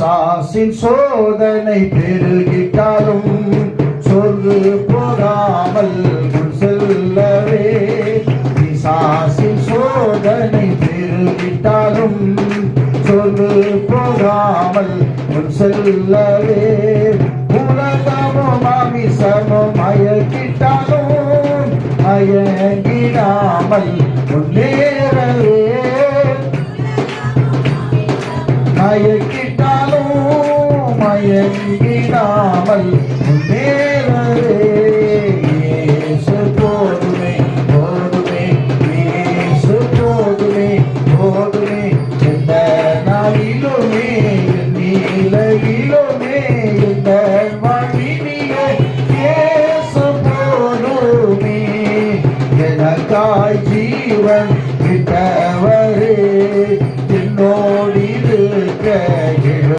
பிசாசின் சோதனை பெருகிட்டாலும் சொர்க்கு போகாமல் முன் செல்லவே. பிசாசின் சோதனை பெருகிட்டாலும் சொர்க்கு போகாமல் முன் செல்லவே. உலகமும் மாமிசமும் மயக்கிட்டாலும் மயங்கிடாமல் முன்னேறவே. மயக்கிட்டாலும் மயங்கிடாமல்